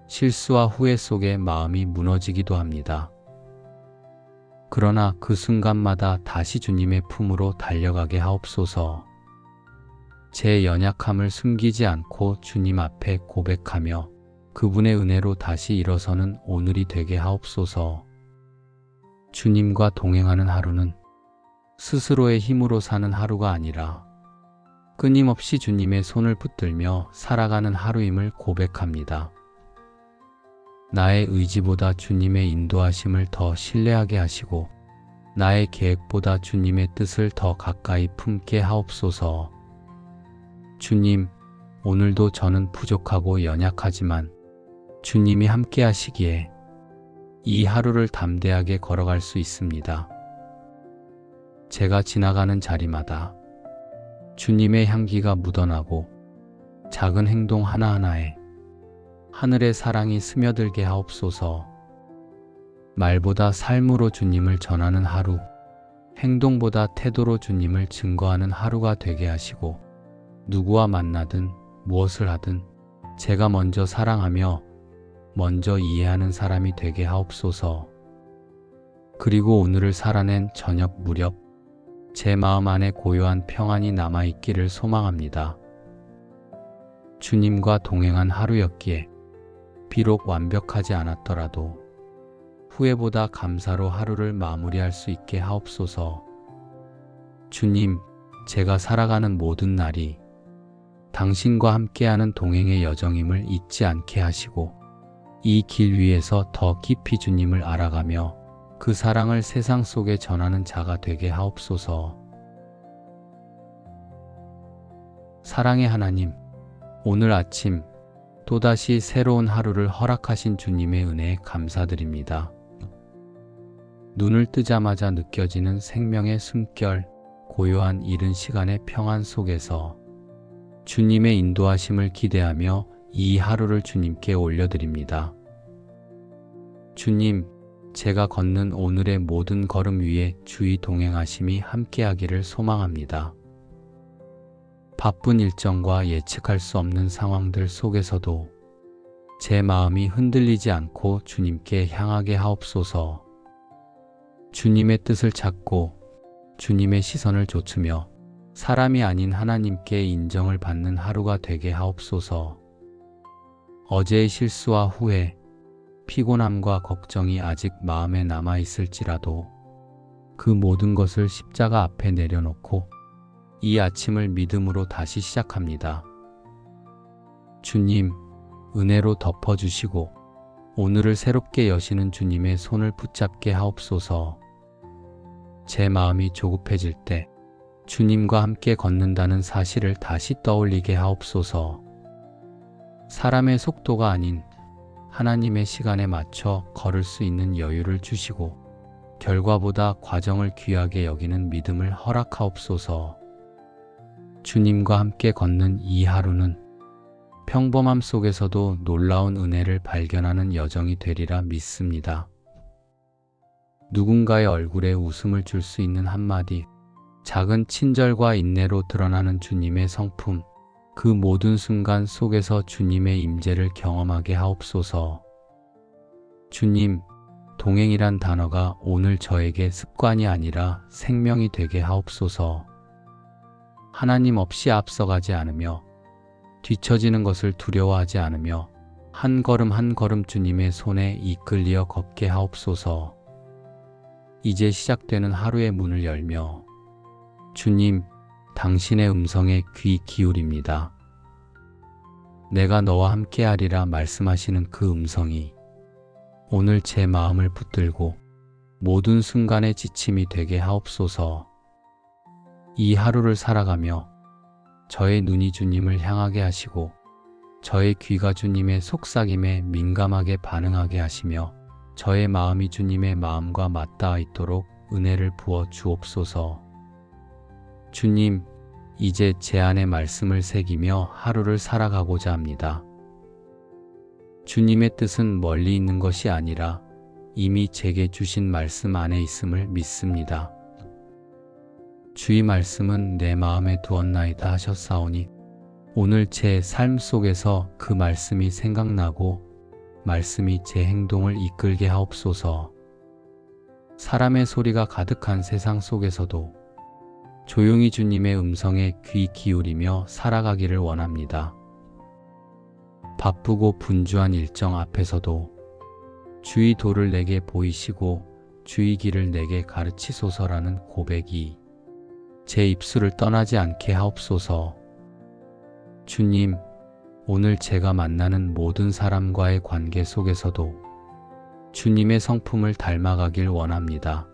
[SPEAKER 1] 실수와 후회 속에 마음이 무너지기도 합니다. 그러나 그 순간마다 다시 주님의 품으로 달려가게 하옵소서. 제 연약함을 숨기지 않고 주님 앞에 고백하며 그분의 은혜로 다시 일어서는 오늘이 되게 하옵소서. 주님과 동행하는 하루는 스스로의 힘으로 사는 하루가 아니라 끊임없이 주님의 손을 붙들며 살아가는 하루임을 고백합니다. 나의 의지보다 주님의 인도하심을 더 신뢰하게 하시고 나의 계획보다 주님의 뜻을 더 가까이 품게 하옵소서. 주님, 오늘도 저는 부족하고 연약하지만 주님이 함께 하시기에 이 하루를 담대하게 걸어갈 수 있습니다. 제가 지나가는 자리마다 주님의 향기가 묻어나고 작은 행동 하나하나에 하늘의 사랑이 스며들게 하옵소서. 말보다 삶으로 주님을 전하는 하루, 행동보다 태도로 주님을 증거하는 하루가 되게 하시고 누구와 만나든 무엇을 하든 제가 먼저 사랑하며 먼저 이해하는 사람이 되게 하옵소서. 그리고 오늘을 살아낸 저녁 무렵 제 마음 안에 고요한 평안이 남아있기를 소망합니다. 주님과 동행한 하루였기에 비록 완벽하지 않았더라도 후회보다 감사로 하루를 마무리할 수 있게 하옵소서. 주님, 제가 살아가는 모든 날이 당신과 함께하는 동행의 여정임을 잊지 않게 하시고 이 길 위에서 더 깊이 주님을 알아가며 그 사랑을 세상 속에 전하는 자가 되게 하옵소서. 사랑의 하나님, 오늘 아침 또다시 새로운 하루를 허락하신 주님의 은혜에 감사드립니다. 눈을 뜨자마자 느껴지는 생명의 숨결, 고요한 이른 시간의 평안 속에서 주님의 인도하심을 기대하며 이 하루를 주님께 올려드립니다. 주님, 제가 걷는 오늘의 모든 걸음 위에 주의 동행하심이 함께하기를 소망합니다. 바쁜 일정과 예측할 수 없는 상황들 속에서도 제 마음이 흔들리지 않고 주님께 향하게 하옵소서. 주님의 뜻을 찾고 주님의 시선을 좇으며 사람이 아닌 하나님께 인정을 받는 하루가 되게 하옵소서. 어제의 실수와 후회, 피곤함과 걱정이 아직 마음에 남아있을지라도 그 모든 것을 십자가 앞에 내려놓고 이 아침을 믿음으로 다시 시작합니다. 주님, 은혜로 덮어주시고 오늘을 새롭게 여시는 주님의 손을 붙잡게 하옵소서. 제 마음이 조급해질 때 주님과 함께 걷는다는 사실을 다시 떠올리게 하옵소서. 사람의 속도가 아닌 하나님의 시간에 맞춰 걸을 수 있는 여유를 주시고 결과보다 과정을 귀하게 여기는 믿음을 허락하옵소서. 주님과 함께 걷는 이 하루는 평범함 속에서도 놀라운 은혜를 발견하는 여정이 되리라 믿습니다. 누군가의 얼굴에 웃음을 줄 수 있는 한마디, 작은 친절과 인내로 드러나는 주님의 성품, 그 모든 순간 속에서 주님의 임재를 경험하게 하옵소서. 주님, 동행이란 단어가 오늘 저에게 습관이 아니라 생명이 되게 하옵소서. 하나님 없이 앞서가지 않으며 뒤처지는 것을 두려워하지 않으며 한 걸음 한 걸음 주님의 손에 이끌리어 걷게 하옵소서. 이제 시작되는 하루의 문을 열며 주님, 당신의 음성에 귀 기울입니다. 내가 너와 함께하리라 말씀하시는 그 음성이 오늘 제 마음을 붙들고 모든 순간의 지침이 되게 하옵소서. 이 하루를 살아가며 저의 눈이 주님을 향하게 하시고 저의 귀가 주님의 속삭임에 민감하게 반응하게 하시며 저의 마음이 주님의 마음과 맞닿아 있도록 은혜를 부어 주옵소서. 주님, 이제 제 안에 말씀을 새기며 하루를 살아가고자 합니다. 주님의 뜻은 멀리 있는 것이 아니라 이미 제게 주신 말씀 안에 있음을 믿습니다. 주의 말씀은 내 마음에 두었나이다 하셨사오니 오늘 제 삶 속에서 그 말씀이 생각나고 말씀이 제 행동을 이끌게 하옵소서. 사람의 소리가 가득한 세상 속에서도 조용히 주님의 음성에 귀 기울이며 살아가기를 원합니다. 바쁘고 분주한 일정 앞에서도 주의 도를 내게 보이시고 주의 길을 내게 가르치소서라는 고백이 제 입술을 떠나지 않게 하옵소서. 주님, 오늘 제가 만나는 모든 사람과의 관계 속에서도 주님의 성품을 닮아가길 원합니다.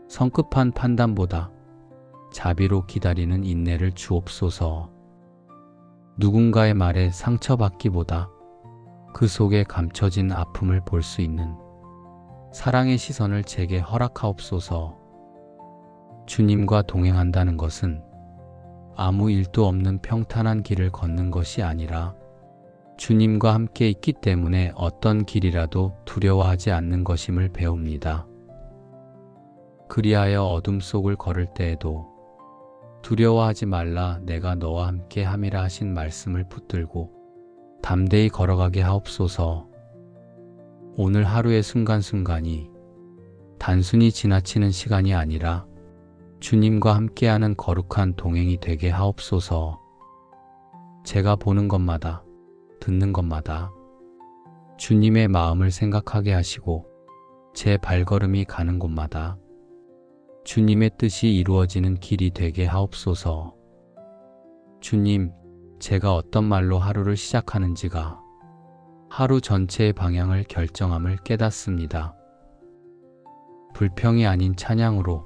[SPEAKER 1] 성급한 판단보다 자비로 기다리는 인내를 주옵소서. 누군가의 말에 상처받기보다 그 속에 감춰진 아픔을 볼 수 있는 사랑의 시선을 제게 허락하옵소서. 주님과 동행한다는 것은 아무 일도 없는 평탄한 길을 걷는 것이 아니라 주님과 함께 있기 때문에 어떤 길이라도 두려워하지 않는 것임을 배웁니다. 그리하여 어둠 속을 걸을 때에도 두려워하지 말라 내가 너와 함께 함이라 하신 말씀을 붙들고 담대히 걸어가게 하옵소서. 오늘 하루의 순간순간이 단순히 지나치는 시간이 아니라 주님과 함께하는 거룩한 동행이 되게 하옵소서. 제가 보는 것마다 듣는 것마다 주님의 마음을 생각하게 하시고 제 발걸음이 가는 곳마다 주님의 뜻이 이루어지는 길이 되게 하옵소서. 주님, 제가 어떤 말로 하루를 시작하는지가 하루 전체의 방향을 결정함을 깨닫습니다. 불평이 아닌 찬양으로,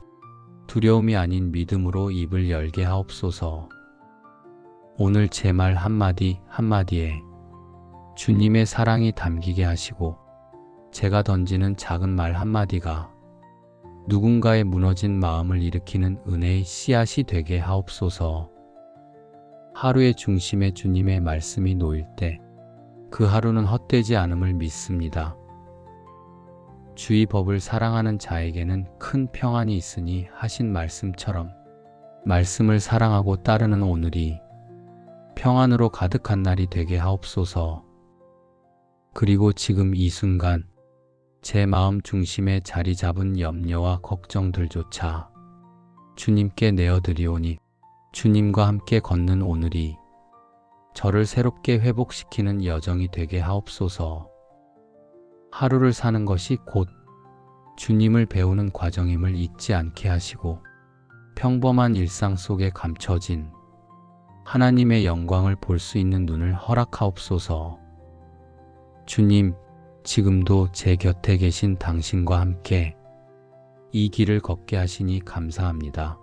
[SPEAKER 1] 두려움이 아닌 믿음으로 입을 열게 하옵소서. 오늘 제 말 한마디 한마디에 주님의 사랑이 담기게 하시고 제가 던지는 작은 말 한마디가 누군가의 무너진 마음을 일으키는 은혜의 씨앗이 되게 하옵소서. 하루의 중심에 주님의 말씀이 놓일 때 그 하루는 헛되지 않음을 믿습니다. 주의 법을 사랑하는 자에게는 큰 평안이 있으니 하신 말씀처럼 말씀을 사랑하고 따르는 오늘이 평안으로 가득한 날이 되게 하옵소서. 그리고 지금 이 순간 제 마음 중심에 자리 잡은 염려와 걱정들조차 주님께 내어드리오니 주님과 함께 걷는 오늘이 저를 새롭게 회복시키는 여정이 되게 하옵소서. 하루를 사는 것이 곧 주님을 배우는 과정임을 잊지 않게 하시고 평범한 일상 속에 감춰진 하나님의 영광을 볼 수 있는 눈을 허락하옵소서. 주님, 지금도 제 곁에 계신 당신과 함께 이 길을 걷게 하시니 감사합니다.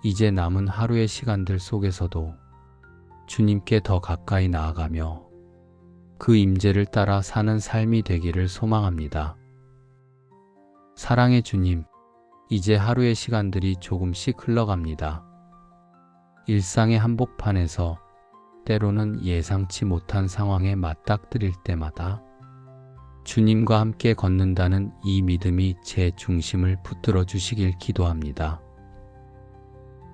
[SPEAKER 1] 이제 남은 하루의 시간들 속에서도 주님께 더 가까이 나아가며 그 임재를 따라 사는 삶이 되기를 소망합니다. 사랑의 주님, 이제 하루의 시간들이 조금씩 흘러갑니다. 일상의 한복판에서 때로는 예상치 못한 상황에 맞닥뜨릴 때마다 주님과 함께 걷는다는 이 믿음이 제 중심을 붙들어 주시길 기도합니다.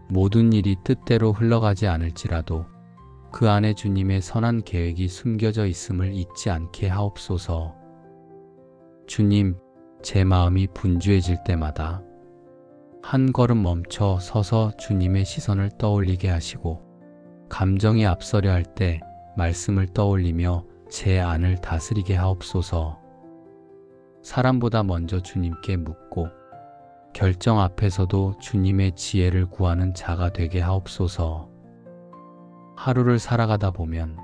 [SPEAKER 1] 모든 일이 뜻대로 흘러가지 않을지라도 그 안에 주님의 선한 계획이 숨겨져 있음을 잊지 않게 하옵소서. 주님, 제 마음이 분주해질 때마다 한 걸음 멈춰 서서 주님의 시선을 떠올리게 하시고 감정이 앞서려 할 때 말씀을 떠올리며 제 안을 다스리게 하옵소서. 사람보다 먼저 주님께 묻고 결정 앞에서도 주님의 지혜를 구하는 자가 되게 하옵소서. 하루를 살아가다 보면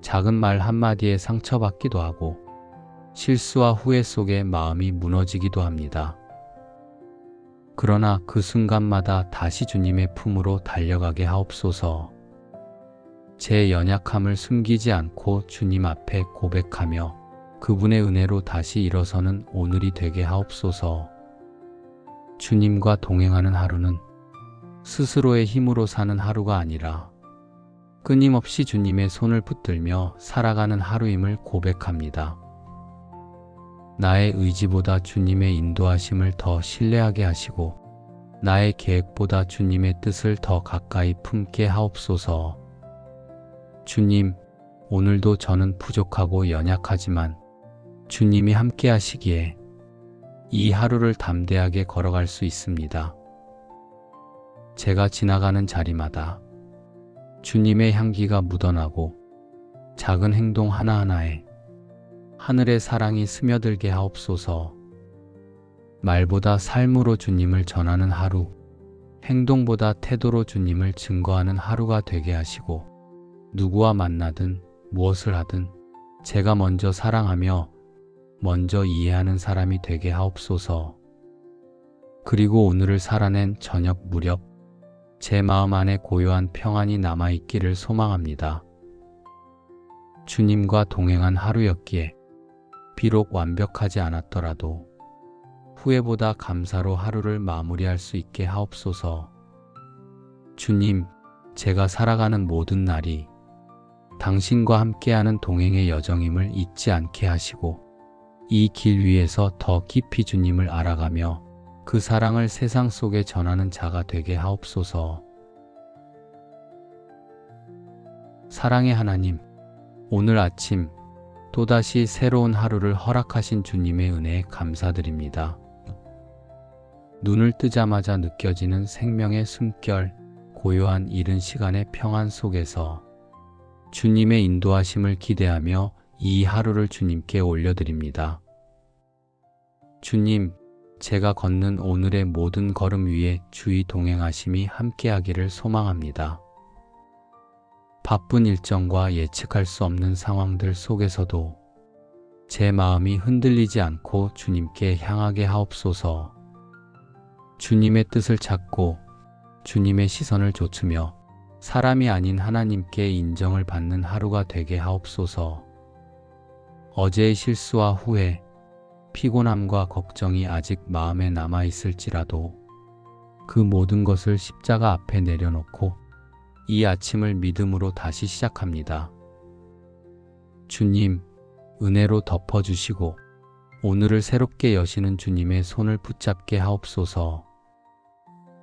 [SPEAKER 1] 작은 말 한마디에 상처받기도 하고 실수와 후회 속에 마음이 무너지기도 합니다. 그러나 그 순간마다 다시 주님의 품으로 달려가게 하옵소서. 제 연약함을 숨기지 않고 주님 앞에 고백하며 그분의 은혜로 다시 일어서는 오늘이 되게 하옵소서. 주님과 동행하는 하루는 스스로의 힘으로 사는 하루가 아니라 끊임없이 주님의 손을 붙들며 살아가는 하루임을 고백합니다. 나의 의지보다 주님의 인도하심을 더 신뢰하게 하시고 나의 계획보다 주님의 뜻을 더 가까이 품게 하옵소서. 주님, 오늘도 저는 부족하고 연약하지만 주님이 함께 하시기에 이 하루를 담대하게 걸어갈 수 있습니다. 제가 지나가는 자리마다 주님의 향기가 묻어나고 작은 행동 하나하나에 하늘의 사랑이 스며들게 하옵소서. 말보다 삶으로 주님을 전하는 하루, 행동보다 태도로 주님을 증거하는 하루가 되게 하시고 누구와 만나든 무엇을 하든 제가 먼저 사랑하며 먼저 이해하는 사람이 되게 하옵소서. 그리고 오늘을 살아낸 저녁 무렵 제 마음 안에 고요한 평안이 남아있기를 소망합니다. 주님과 동행한 하루였기에 비록 완벽하지 않았더라도 후회보다 감사로 하루를 마무리할 수 있게 하옵소서. 주님, 제가 살아가는 모든 날이 당신과 함께하는 동행의 여정임을 잊지 않게 하시고 이 길 위에서 더 깊이 주님을 알아가며 그 사랑을 세상 속에 전하는 자가 되게 하옵소서. 사랑의 하나님, 오늘 아침 또다시 새로운 하루를 허락하신 주님의 은혜에 감사드립니다. 눈을 뜨자마자 느껴지는 생명의 숨결, 고요한 이른 시간의 평안 속에서 주님의 인도하심을 기대하며 이 하루를 주님께 올려드립니다. 주님, 제가 걷는 오늘의 모든 걸음 위에 주의 동행하심이 함께하기를 소망합니다. 바쁜 일정과 예측할 수 없는 상황들 속에서도 제 마음이 흔들리지 않고 주님께 향하게 하옵소서. 주님의 뜻을 찾고 주님의 시선을 좇으며 사람이 아닌 하나님께 인정을 받는 하루가 되게 하옵소서. 어제의 실수와 후회, 피곤함과 걱정이 아직 마음에 남아있을지라도 그 모든 것을 십자가 앞에 내려놓고 이 아침을 믿음으로 다시 시작합니다. 주님, 은혜로 덮어주시고 오늘을 새롭게 여시는 주님의 손을 붙잡게 하옵소서.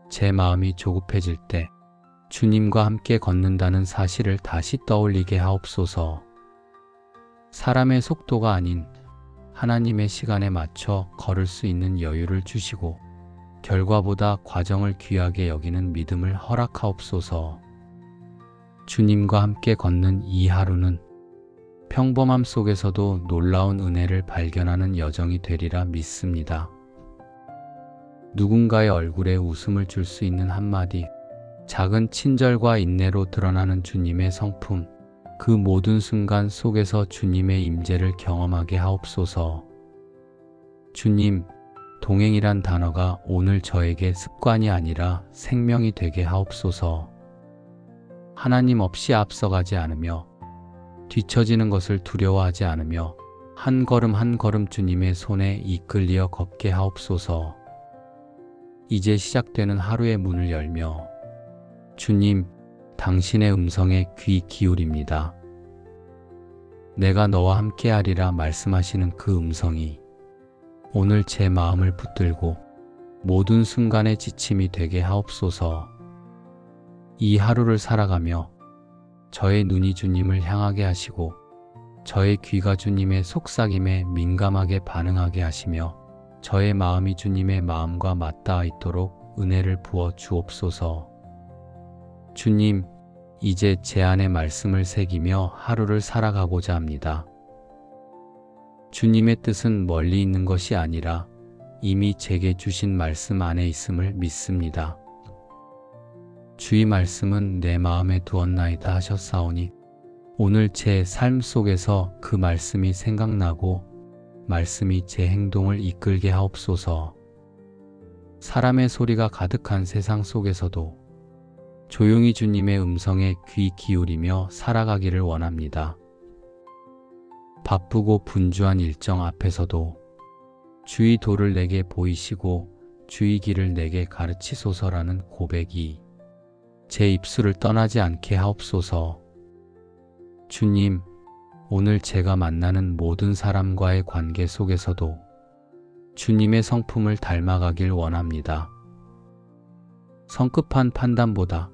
[SPEAKER 1] 제 마음이 조급해질 때 주님과 함께 걷는다는 사실을 다시 떠올리게 하옵소서. 사람의 속도가 아닌 하나님의 시간에 맞춰 걸을 수 있는 여유를 주시고 결과보다 과정을 귀하게 여기는 믿음을 허락하옵소서. 주님과 함께 걷는 이 하루는 평범함 속에서도 놀라운 은혜를 발견하는 여정이 되리라 믿습니다. 누군가의 얼굴에 웃음을 줄 수 있는 한마디, 작은 친절과 인내로 드러나는 주님의 성품, 그 모든 순간 속에서 주님의 임재를 경험하게 하옵소서. 주님, 동행이란 단어가 오늘 저에게 습관이 아니라 생명이 되게 하옵소서. 하나님 없이 앞서가지 않으며 뒤처지는 것을 두려워하지 않으며 한 걸음 한 걸음 주님의 손에 이끌려 걷게 하옵소서. 이제 시작되는 하루의 문을 열며 주님, 당신의 음성에 귀 기울입니다. 내가 너와 함께하리라 말씀하시는 그 음성이 오늘 제 마음을 붙들고 모든 순간의 지침이 되게 하옵소서. 이 하루를 살아가며 저의 눈이 주님을 향하게 하시고 저의 귀가 주님의 속삭임에 민감하게 반응하게 하시며 저의 마음이 주님의 마음과 맞닿아 있도록 은혜를 부어 주옵소서. 주님, 이제 제 안에 말씀을 새기며 하루를 살아가고자 합니다. 주님의 뜻은 멀리 있는 것이 아니라 이미 제게 주신 말씀 안에 있음을 믿습니다. 주의 말씀은 내 마음에 두었나이다 하셨사오니 오늘 제 삶 속에서 그 말씀이 생각나고 말씀이 제 행동을 이끌게 하옵소서. 사람의 소리가 가득한 세상 속에서도 조용히 주님의 음성에 귀 기울이며 살아가기를 원합니다. 바쁘고 분주한 일정 앞에서도 주의 도를 내게 보이시고 주의 길을 내게 가르치소서라는 고백이 제 입술을 떠나지 않게 하옵소서. 주님, 오늘 제가 만나는 모든 사람과의 관계 속에서도 주님의 성품을 닮아가길 원합니다. 성급한 판단보다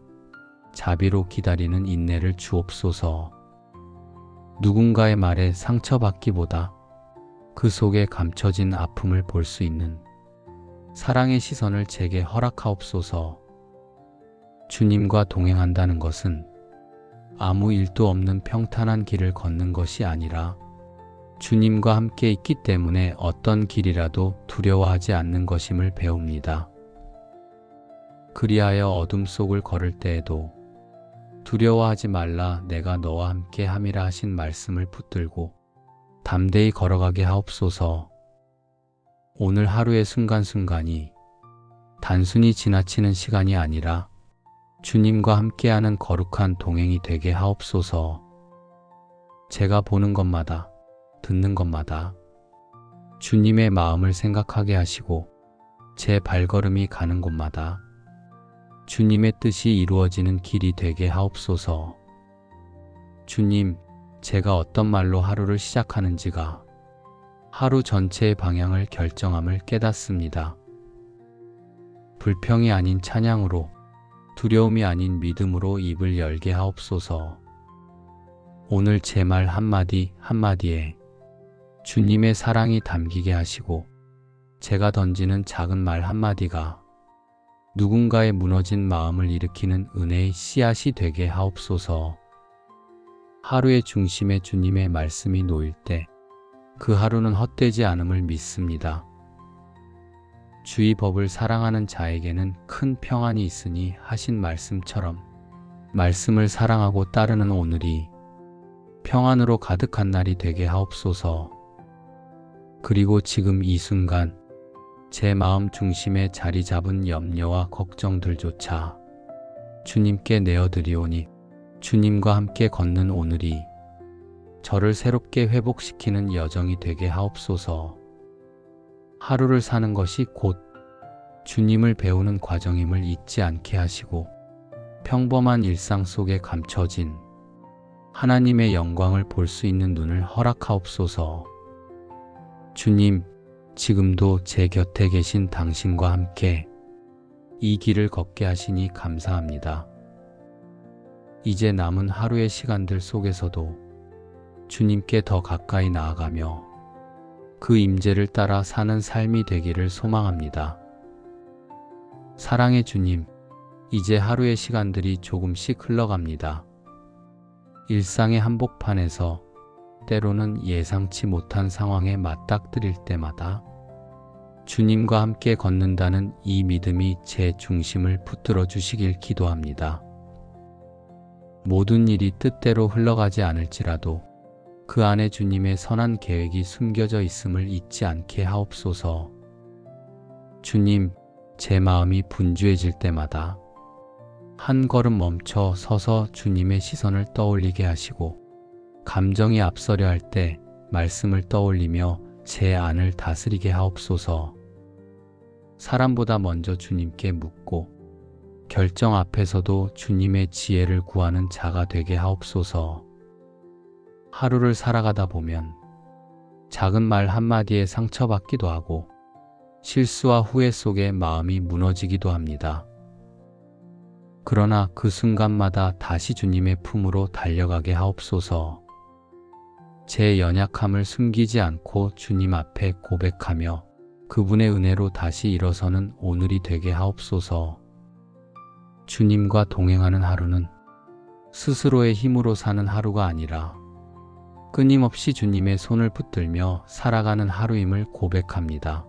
[SPEAKER 1] 자비로 기다리는 인내를 주옵소서. 누군가의 말에 상처받기보다 그 속에 감춰진 아픔을 볼 수 있는 사랑의 시선을 제게 허락하옵소서. 주님과 동행한다는 것은 아무 일도 없는 평탄한 길을 걷는 것이 아니라 주님과 함께 있기 때문에 어떤 길이라도 두려워하지 않는 것임을 배웁니다. 그리하여 어둠 속을 걸을 때에도 두려워하지 말라, 내가 너와 함께 함이라 하신 말씀을 붙들고 담대히 걸어가게 하옵소서. 오늘 하루의 순간순간이 단순히 지나치는 시간이 아니라 주님과 함께하는 거룩한 동행이 되게 하옵소서. 제가 보는 것마다, 듣는 것마다 주님의 마음을 생각하게 하시고 제 발걸음이 가는 곳마다 주님의 뜻이 이루어지는 길이 되게 하옵소서. 주님, 제가 어떤 말로 하루를 시작하는지가 하루 전체의 방향을 결정함을 깨닫습니다. 불평이 아닌 찬양으로, 두려움이 아닌 믿음으로 입을 열게 하옵소서. 오늘 제 말 한마디 한마디에 주님의 사랑이 담기게 하시고 제가 던지는 작은 말 한마디가 누군가의 무너진 마음을 일으키는 은혜의 씨앗이 되게 하옵소서. 하루의 중심에 주님의 말씀이 놓일 때 그 하루는 헛되지 않음을 믿습니다. 주의 법을 사랑하는 자에게는 큰 평안이 있으니 하신 말씀처럼 말씀을 사랑하고 따르는 오늘이 평안으로 가득한 날이 되게 하옵소서. 그리고 지금 이 순간 제 마음 중심에 자리 잡은 염려와 걱정들조차 주님께 내어드리오니 주님과 함께 걷는 오늘이 저를 새롭게 회복시키는 여정이 되게 하옵소서. 하루를 사는 것이 곧 주님을 배우는 과정임을 잊지 않게 하시고 평범한 일상 속에 감춰진 하나님의 영광을 볼 수 있는 눈을 허락하옵소서. 주님, 지금도 제 곁에 계신 당신과 함께 이 길을 걷게 하시니 감사합니다. 이제 남은 하루의 시간들 속에서도 주님께 더 가까이 나아가며 그 임재를 따라 사는 삶이 되기를 소망합니다. 사랑의 주님, 이제 하루의 시간들이 조금씩 흘러갑니다. 일상의 한복판에서 때로는 예상치 못한 상황에 맞닥뜨릴 때마다 주님과 함께 걷는다는 이 믿음이 제 중심을 붙들어 주시길 기도합니다. 모든 일이 뜻대로 흘러가지 않을지라도 그 안에 주님의 선한 계획이 숨겨져 있음을 잊지 않게 하옵소서. 주님, 제 마음이 분주해질 때마다 한 걸음 멈춰 서서 주님의 시선을 떠올리게 하시고 감정이 앞서려 할 때 말씀을 떠올리며 제 안을 다스리게 하옵소서. 사람보다 먼저 주님께 묻고 결정 앞에서도 주님의 지혜를 구하는 자가 되게 하옵소서. 하루를 살아가다 보면 작은 말 한마디에 상처받기도 하고 실수와 후회 속에 마음이 무너지기도 합니다. 그러나 그 순간마다 다시 주님의 품으로 달려가게 하옵소서. 제 연약함을 숨기지 않고 주님 앞에 고백하며 그분의 은혜로 다시 일어서는 오늘이 되게 하옵소서. 주님과 동행하는 하루는 스스로의 힘으로 사는 하루가 아니라 끊임없이 주님의 손을 붙들며 살아가는 하루임을 고백합니다.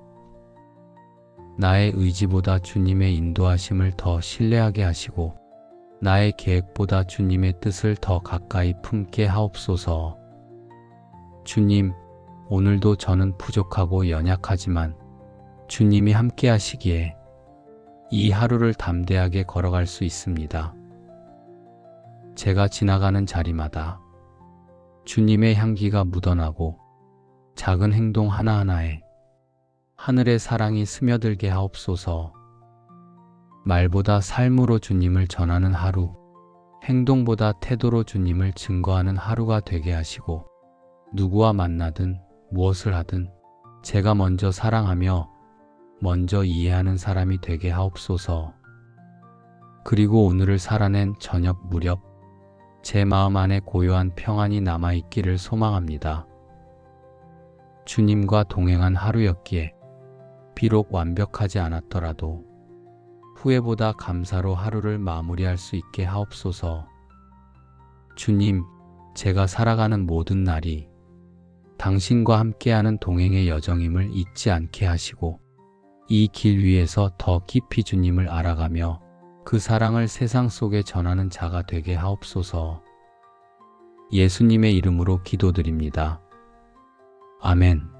[SPEAKER 1] 나의 의지보다 주님의 인도하심을 더 신뢰하게 하시고 나의 계획보다 주님의 뜻을 더 가까이 품게 하옵소서. 주님, 오늘도 저는 부족하고 연약하지만 주님이 함께 하시기에 이 하루를 담대하게 걸어갈 수 있습니다. 제가 지나가는 자리마다 주님의 향기가 묻어나고 작은 행동 하나하나에 하늘의 사랑이 스며들게 하옵소서. 말보다 삶으로 주님을 전하는 하루, 행동보다 태도로 주님을 증거하는 하루가 되게 하시고, 누구와 만나든 무엇을 하든 제가 먼저 사랑하며 먼저 이해하는 사람이 되게 하옵소서. 그리고 오늘을 살아낸 저녁 무렵 제 마음 안에 고요한 평안이 남아있기를 소망합니다. 주님과 동행한 하루였기에 비록 완벽하지 않았더라도 후회보다 감사로 하루를 마무리할 수 있게 하옵소서. 주님, 제가 살아가는 모든 날이 당신과 함께하는 동행의 여정임을 잊지 않게 하시고 이 길 위에서 더 깊이 주님을 알아가며 그 사랑을 세상 속에 전하는 자가 되게 하옵소서. 예수님의 이름으로 기도드립니다. 아멘.